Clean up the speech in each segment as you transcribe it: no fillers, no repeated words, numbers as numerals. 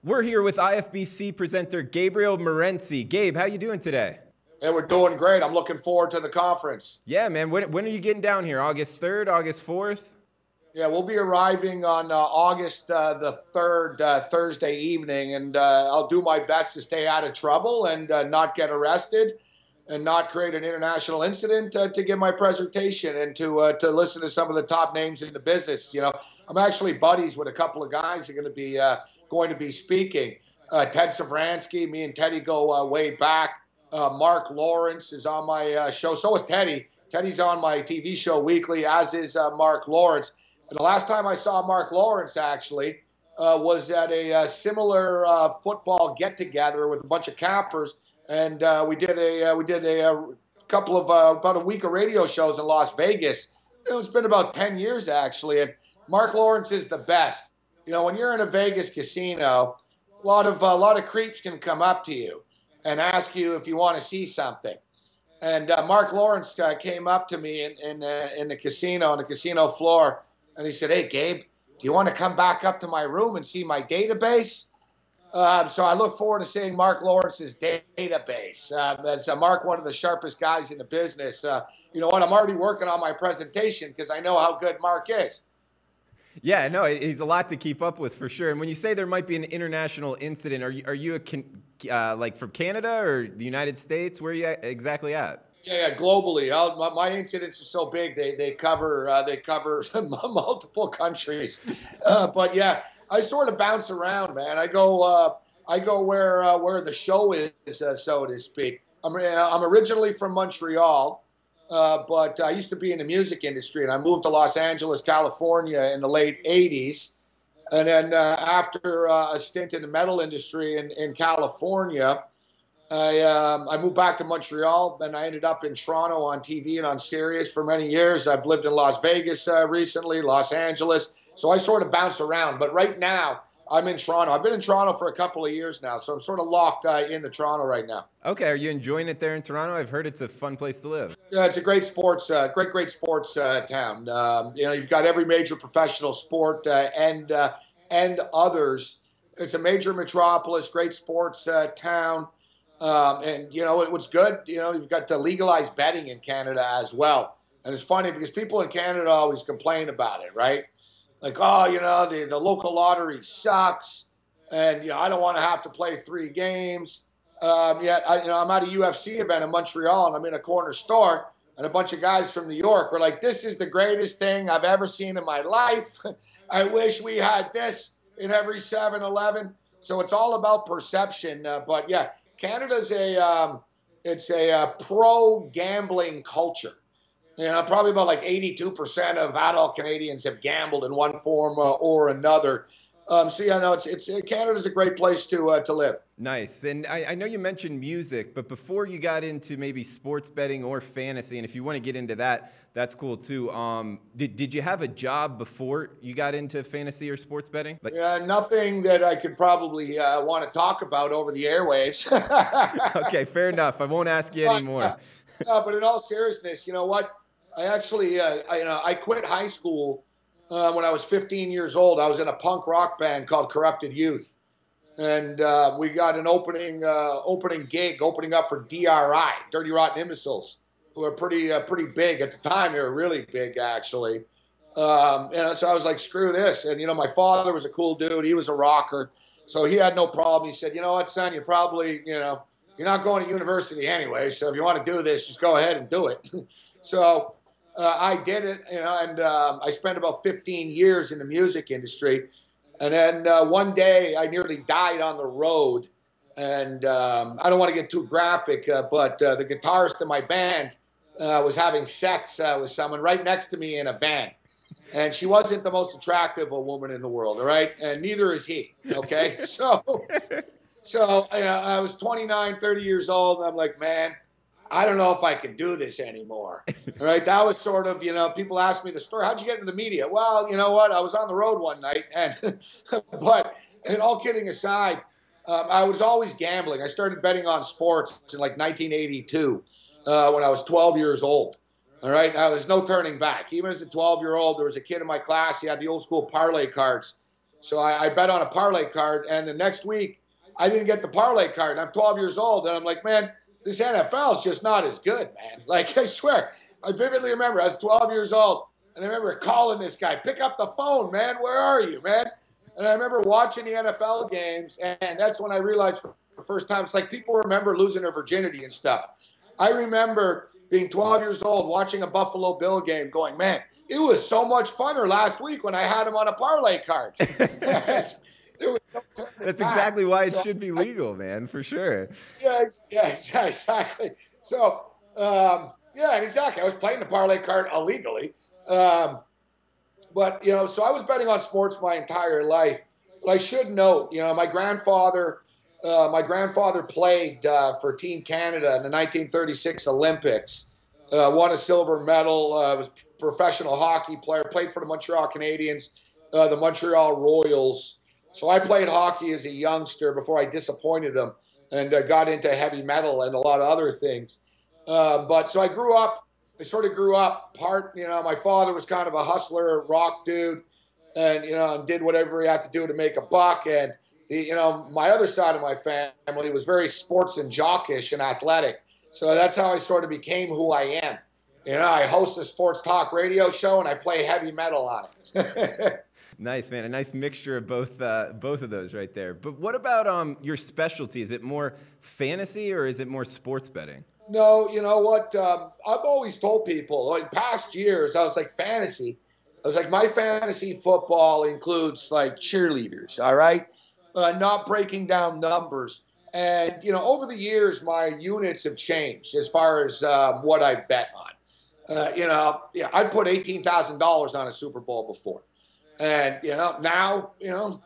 We're here with IFBC presenter Gabriel Morency. Gabe, how you doing today? Hey, we're doing great. I'm looking forward to the conference. Yeah, man. When are you getting down here? August 3rd, August 4th? Yeah, we'll be arriving on August the 3rd, Thursday evening, and I'll do my best to stay out of trouble and not get arrested and not create an international incident to give my presentation and to listen to some of the top names in the business. You know, I'm actually buddies with a couple of guys who are going to be speaking. Ted Savransky, me and Teddy go way back. Mark Lawrence is on my show. So is Teddy. Teddy's on my TV show weekly, as is Mark Lawrence. And the last time I saw Mark Lawrence actually was at a similar football get-together with a bunch of campers, and we did a couple of about a week of radio shows in Las Vegas. It's been about 10 years actually, and Mark Lawrence is the best. You know, when you're in a Vegas casino, a lot of creeps can come up to you and ask you if you want to see something. And Mark Lawrence came up to me in the casino, on the casino floor, and he said, "Hey, Gabe, do you want to come back up to my room and see my database?" So I look forward to seeing Mark Lawrence's database. As Mark, one of the sharpest guys in the business, you know what? I'm already working on my presentation because I know how good Mark is. Yeah, no, he's a lot to keep up with for sure. And when you say there might be an international incident, are you like from Canada or the United States? Where are you exactly at? Yeah, globally. My incidents are so big they cover multiple countries. But yeah, I sort of bounce around, man. I go where the show is, so to speak. I'm originally from Montreal, but I used to be in the music industry, and I moved to Los Angeles, California, in the late '80s. And then after a stint in the metal industry in California, I moved back to Montreal, then I ended up in Toronto on TV and on Sirius for many years. I've lived in Las Vegas recently, Los Angeles. So I sort of bounce around. But right now, I'm in Toronto. I've been in Toronto for a couple of years now, so I'm sort of locked into Toronto right now. Okay, are you enjoying it there in Toronto? I've heard it's a fun place to live. Yeah, it's a great sports, great sports town. You know, you've got every major professional sport and others. It's a major metropolis, great sports town. And, you know, what's good, you know, you've got legalized betting in Canada as well. And it's funny because people in Canada always complain about it, right? Like, oh, you know, the local lottery sucks. And, you know, I don't want to have to play 3 games. Yet, I'm at a UFC event in Montreal, and I'm in a corner store, and a bunch of guys from New York were like, "This is the greatest thing I've ever seen in my life. I wish we had this in every 7-Eleven." So it's all about perception. But, yeah. Canada's it's a pro gambling culture. You know, probably about like 82% of adult Canadians have gambled in one form or another. So yeah, no, Canada's a great place to live. Nice. And I know you mentioned music, but before you got into maybe sports betting or fantasy, and if you want to get into that, that's cool too. Did you have a job before you got into fantasy or sports betting? Nothing that I could probably want to talk about over the airwaves. Okay, fair enough. I won't ask you anymore. But in all seriousness, you know what? I actually, I quit high school when I was 15 years old. I was in a punk rock band called Corrupted Youth. And we got an opening gig, opening up for DRI, Dirty Rotten Imbeciles, who are pretty big. At the time, they were really big, actually. So I was like, screw this. And, you know, my father was a cool dude. He was a rocker. So he had no problem. He said, "You know what, son, you're probably, you know, you're not going to university anyway. So if you want to do this, just go ahead and do it." So I did it, you know, and I spent about 15 years in the music industry. And then one day I nearly died on the road. And I don't want to get too graphic, but the guitarist in my band was having sex with someone right next to me in a van. And she wasn't the most attractive a woman in the world, all right? And neither is he, okay? So you know, I was 29, 30 years old, and I'm like, man, I don't know if I can do this anymore. All right, that was sort of, you know, people ask me the story. How'd you get into the media? Well, you know what? I was on the road one night, and but and all kidding aside, I was always gambling. I started betting on sports in like 1982 when I was 12 years old. All right, now there's no turning back. Even as a 12-year-old, there was a kid in my class. He had the old school parlay cards. So I bet on a parlay card, and the next week I didn't get the parlay card. And I'm 12 years old, and I'm like, man, this NFL is just not as good, man. Like, I swear, I vividly remember I was 12 years old, and I remember calling this guy, pick up the phone, man. Where are you, man? And I remember watching the NFL games, and that's when I realized for the first time, it's like people remember losing their virginity and stuff. I remember being 12 years old, watching a Buffalo Bill game, going, man, it was so much funner last week when I had him on a parlay card. That's exactly why it should be legal, man, for sure. Yeah, exactly. So, yeah, exactly. I was playing the parlay card illegally. But, so I was betting on sports my entire life. But I should note, my grandfather played for Team Canada in the 1936 Olympics, won a silver medal, was a professional hockey player, played for the Montreal Canadiens, the Montreal Royals. So I played hockey as a youngster before I disappointed him and got into heavy metal and a lot of other things. But so I sort of grew up my father was kind of a hustler, rock dude, and did whatever he had to do to make a buck. And my other side of my family was very sports and jockish and athletic. So that's how I sort of became who I am. I host a sports talk radio show and I play heavy metal on it. Nice, man. A nice mixture of both of those right there. But what about your specialty? Is it more fantasy or is it more sports betting? No, you know what? I've always told people in past years, I was like, fantasy. I was like, my fantasy football includes like cheerleaders, all right? Not breaking down numbers. And, over the years, my units have changed as far as what I bet on. I put $18,000 on a Super Bowl before. And, now,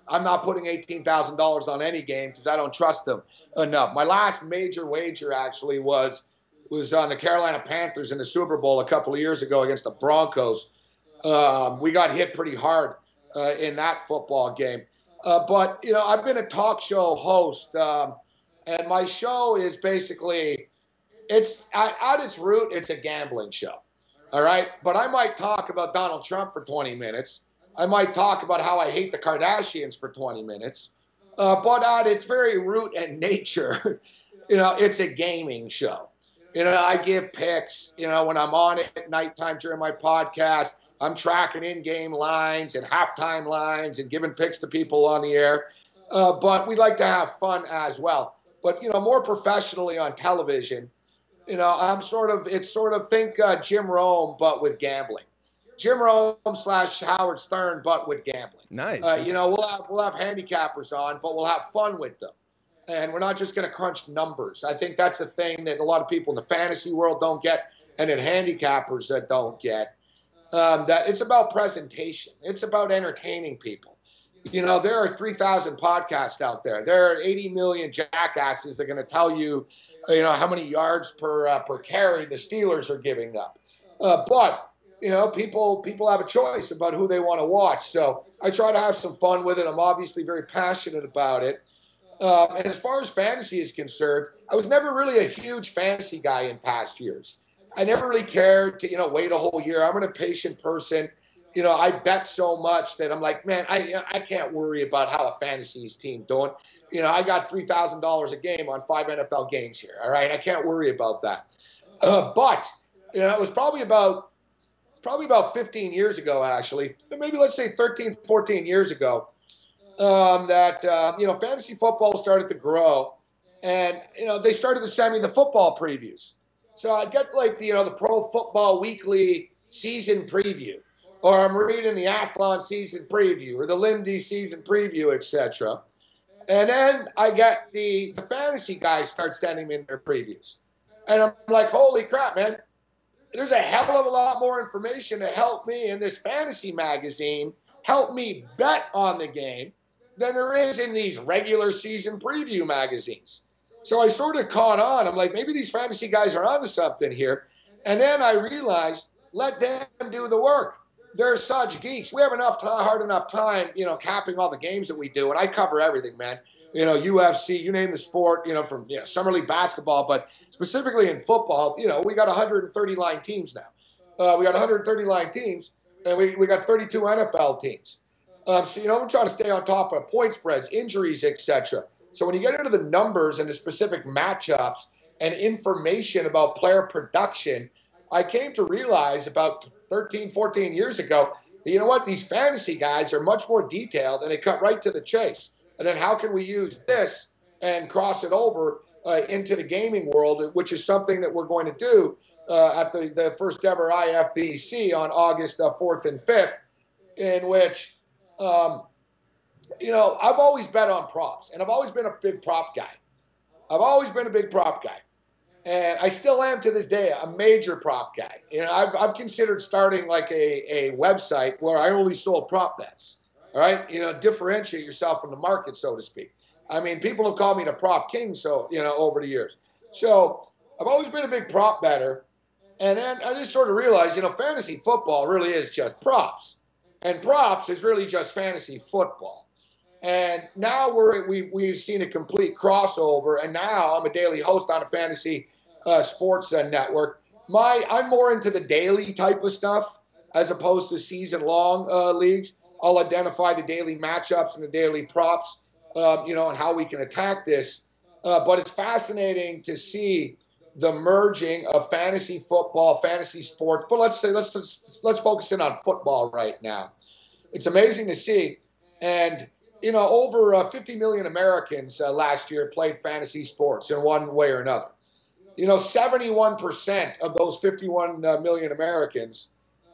I'm not putting $18,000 on any game because I don't trust them enough. My last major wager actually was on the Carolina Panthers in the Super Bowl a couple of years ago against the Broncos. We got hit pretty hard in that football game. But I've been a talk show host, and my show is basically, it's at its root, it's a gambling show. All right. But I might talk about Donald Trump for 20 minutes. I might talk about how I hate the Kardashians for 20 minutes. But at its very root and nature, it's a gaming show. I give picks, when I'm on it at nighttime during my podcast. I'm tracking in-game lines and halftime lines and giving picks to people on the air. But we like to have fun as well. But, more professionally on television, think Jim Rome, but with gambling. Jim Rome / Howard Stern, but with gambling. Nice. We'll have handicappers on, but we'll have fun with them. And we're not just going to crunch numbers. I think that's the thing that a lot of people in the fantasy world don't get, and that handicappers that don't get. That it's about presentation. It's about entertaining people. There are 3,000 podcasts out there. There are 80 million jackasses that are going to tell you, how many yards per carry the Steelers are giving up. But people have a choice about who they want to watch. So I try to have some fun with it. I'm obviously very passionate about it. And as far as fantasy is concerned, I was never really a huge fantasy guy in past years. I never really cared to, wait a whole year. I'm an impatient person. I bet so much that I'm like, man, I can't worry about how a fantasy's team doing. I got $3,000 a game on 5 NFL games here. All right. I can't worry about that. But it was probably about 15 years ago, actually, maybe let's say 13, 14 years ago, that fantasy football started to grow, and, they started to send me the football previews. So I'd get like the Pro Football Weekly season preview, or I'm reading the Athlon season preview or the Lindy season preview, etc. And then I get the fantasy guys start sending me their previews. And I'm like, holy crap, man. There's a hell of a lot more information to help me in this fantasy magazine, help me bet on the game, than there is in these regular season preview magazines. So I sort of caught on. I'm like, maybe these fantasy guys are onto something here. And then I realized, let them do the work. They're such geeks. We have hard enough time, capping all the games that we do. And I cover everything, man. UFC, you name the sport, from summer league basketball, but specifically in football, we got 130 line teams now. We got 130 line teams, and we got 32 NFL teams. So, we're trying to stay on top of point spreads, injuries, etc. So when you get into the numbers and the specific matchups and information about player production, I came to realize about 13, 14 years ago that, you know what, these fantasy guys are much more detailed and they cut right to the chase. And then how can we use this and cross it over into the gaming world, which is something that we're going to do at the first ever IFBC on August 4th and 5th, in which, I've always bet on props, and I've always been a big prop guy. And I still am to this day a major prop guy. I've considered starting like a website where I only sold prop bets. All right, differentiate yourself from the market, so to speak. I mean, people have called me the prop king, so over the years. So I've always been a big prop bettor, and then I just sort of realized, fantasy football really is just props, and props is really just fantasy football. And now we've seen a complete crossover, and now I'm a daily host on a fantasy sports network. I'm more into the daily type of stuff as opposed to season-long leagues. I'll identify the daily matchups and the daily props, and how we can attack this. But it's fascinating to see the merging of fantasy football, fantasy sports. But let's focus in on football right now. It's amazing to see, and over 50 million Americans last year played fantasy sports in one way or another. 71% of those 51 million Americans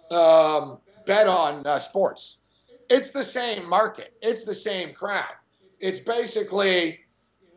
bet on sports. It's the same market. It's the same crowd. It's basically,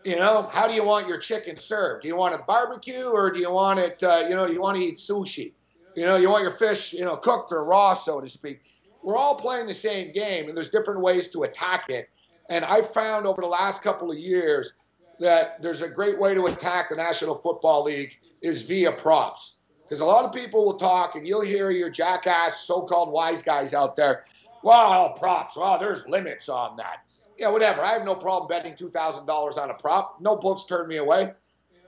how do you want your chicken served? Do you want it barbecue, or do you want it, do you want to eat sushi? You want your fish, cooked or raw, so to speak. We're all playing the same game, and there's different ways to attack it. And I found over the last couple of years that there's a great way to attack the National Football League is via props. Because a lot of people will talk, and you'll hear your jackass so-called wise guys out there, wow, props, wow, there's limits on that. Yeah, whatever. I have no problem betting $2,000 on a prop. No books turn me away.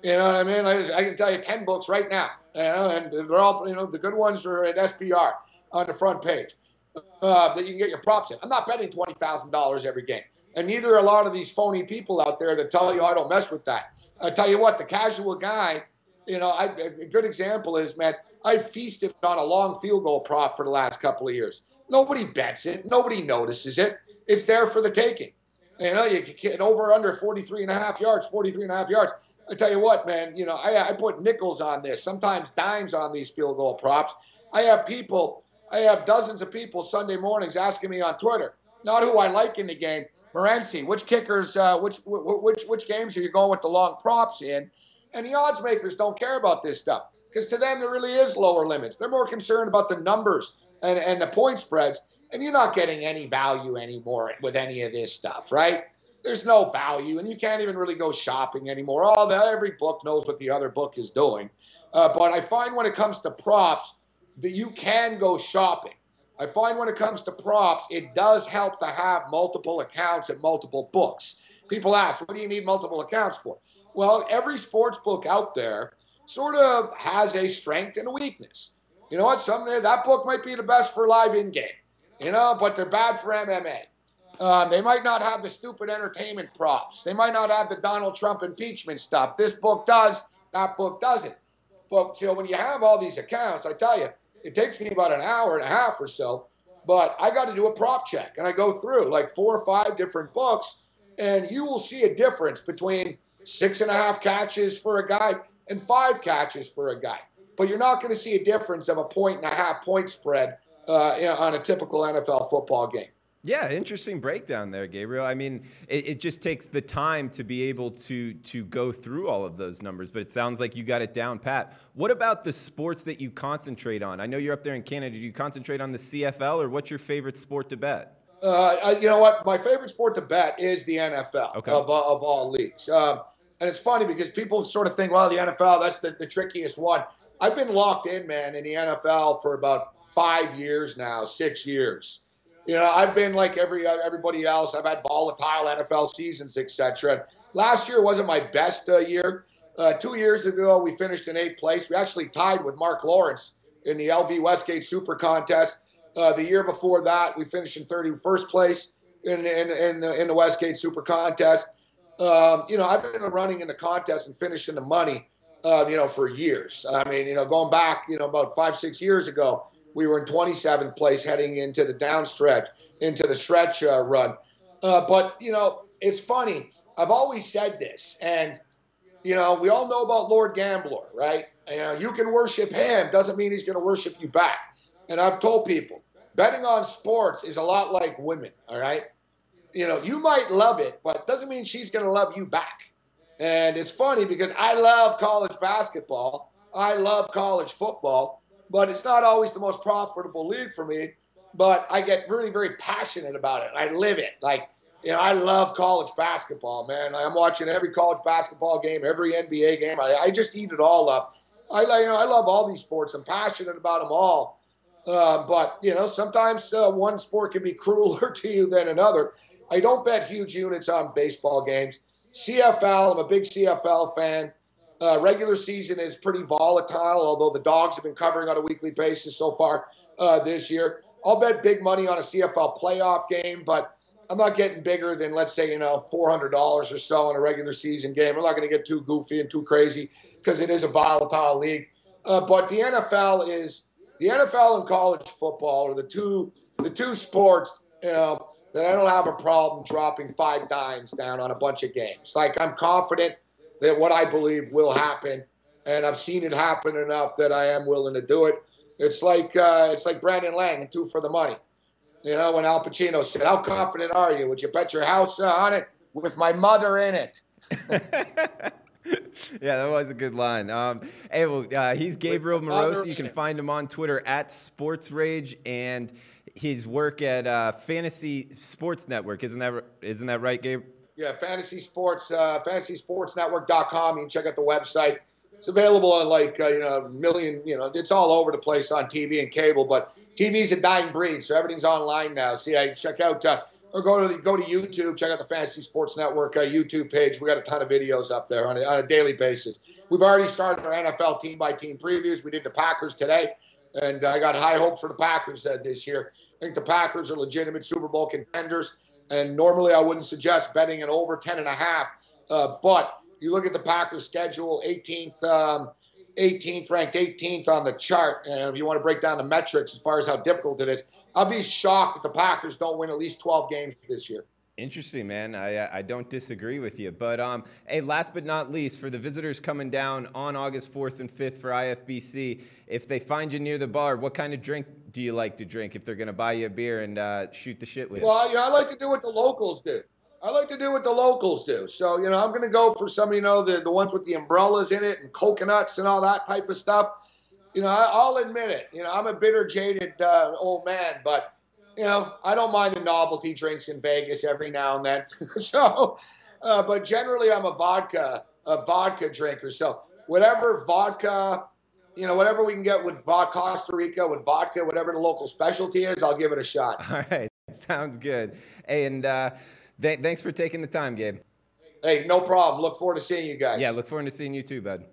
You know what I mean? I can tell you 10 books right now. And they're all, the good ones are at SPR on the front page that you can get your props in. I'm not betting $20,000 every game. And neither are a lot of these phony people out there that tell you I don't mess with that. I tell you what, the casual guy, a good example is, man, I feasted on a long field goal prop for the last couple of years. Nobody bets it. Nobody notices it. It's there for the taking. You can get over under 43 and a half yards. I tell you what, man, I put nickels on this, sometimes dimes on these field goal props. I have dozens of people Sunday mornings asking me on Twitter, not who I like in the game, Morency, which kickers, which games are you going with the long props in? And the odds makers don't care about this stuff because to them there really is lower limits. They're more concerned about the numbers and the point spreads, and you're not getting any value anymore with any of this stuff, right? There's no value, and you can't even really go shopping anymore. Every book knows what the other book is doing. But I find when it comes to props that you can go shopping. I find when it comes to props, it does help to have multiple accounts at multiple books. People ask, what do you need multiple accounts for? Well, every sports book out there sort of has a strength and a weakness. You know what? That book might be the best for live in-game, but they're bad for MMA. They might not have the stupid entertainment props. They might not have the Donald Trump impeachment stuff. This book does, that book doesn't. But when you have all these accounts, I tell you, it takes me about an hour and a half or so, but I got to do a prop check. And I go through like 4 or 5 different books, and you will see a difference between 6.5 catches for a guy and 5 catches for a guy. But you're not going to see a difference of a 1.5 point spread on a typical NFL football game. Yeah, interesting breakdown there, Gabriel. I mean, it just takes the time to be able to go through all of those numbers, but it sounds like you got it down pat. What about the sports that you concentrate on? I know you're up there in Canada. Do you concentrate on the CFL, or what's your favorite sport to bet? You know what? My favorite sport to bet is the NFL of all leagues. And it's funny because people sort of think, well, the NFL, that's the trickiest one. I've been locked in, man, in the NFL for about 5 years now, 6 years. I've been like everybody else. I've had volatile NFL seasons, etc. Last year wasn't my best year. 2 years ago, we finished in 8th place. We actually tied with Mark Lawrence in the LV Westgate Super Contest. The year before that, we finished in 31st place. in the Westgate Super Contest. I've been running in the contest and finishing the money, for years. I mean, going back, about 5-6 years ago, we were in 27th place heading into the downstretch, into the stretch run. But it's funny. I've always said this, and we all know about Lord Gambler, right? You can worship him, doesn't mean he's going to worship you back. And I've told people, betting on sports is a lot like women, all right? You might love it, but doesn't mean she's going to love you back. And it's funny because I love college basketball. I love college football, but it's not always the most profitable league for me. But I get really, very passionate about it. I live it. Like, I love college basketball, man. I'm watching every college basketball game, every NBA game. I just eat it all up. I love all these sports. I'm passionate about them all. But sometimes one sport can be crueler to you than another. I don't bet huge units on baseball games. CFL, I'm a big CFL fan. Regular season is pretty volatile, although the Dogs have been covering on a weekly basis so far this year. I'll bet big money on a CFL playoff game, but I'm not getting bigger than, let's say, $400 or so in a regular season game. I'm not going to get too goofy and too crazy because it is a volatile league. But the NFL and college football are the two sports, that I don't have a problem dropping 5 dimes down on a bunch of games. Like, I'm confident that what I believe will happen, and I've seen it happen enough that I am willing to do it. It's like Brandon Lang in Two for the Money. When Al Pacino said, "How confident are you? Would you bet your house on it with my mother in it?" Yeah, that was a good line. He's Gabriel Morency. You can find him on Twitter at SportsRage, and his work at Fantasy Sports Network. Isn't that right, Gabe? Yeah, Fantasy Sports, FantasySportsNetwork.com. You can check out the website. It's available on a million. It's all over the place on TV and cable, but TV's a dying breed, so everything's online now. See, I check out or go to YouTube. Check out the Fantasy Sports Network YouTube page. We got a ton of videos up there on a daily basis. We've already started our NFL team-by-team previews. We did the Packers today, and I got high hopes for the Packers this year. I think the Packers are legitimate Super Bowl contenders, and normally I wouldn't suggest betting an over 10.5. But you look at the Packers' schedule, 18th, ranked 18th on the chart. And if you want to break down the metrics as far as how difficult it is, I'll be shocked if the Packers don't win at least 12 games this year. Interesting, man. I don't disagree with you. But hey, last but not least, for the visitors coming down on August 4th and 5th for IFBC, if they find you near the bar, what kind of drink do you like to drink if they're going to buy you a beer and shoot the shit with you? Well, I like to do what the locals do. So, I'm going to go for some, the ones with the umbrellas in it and coconuts and all that type of stuff. I'll admit it. I'm a bitter, jaded old man, but I don't mind the novelty drinks in Vegas every now and then. So, but generally I'm a vodka drinker. So whatever vodka, whatever we can get with Costa Rica, with vodka, whatever the local specialty is, I'll give it a shot. All right. Sounds good. Hey, and thanks for taking the time, Gabe. Hey, no problem. Look forward to seeing you guys. Yeah, look forward to seeing you too, bud.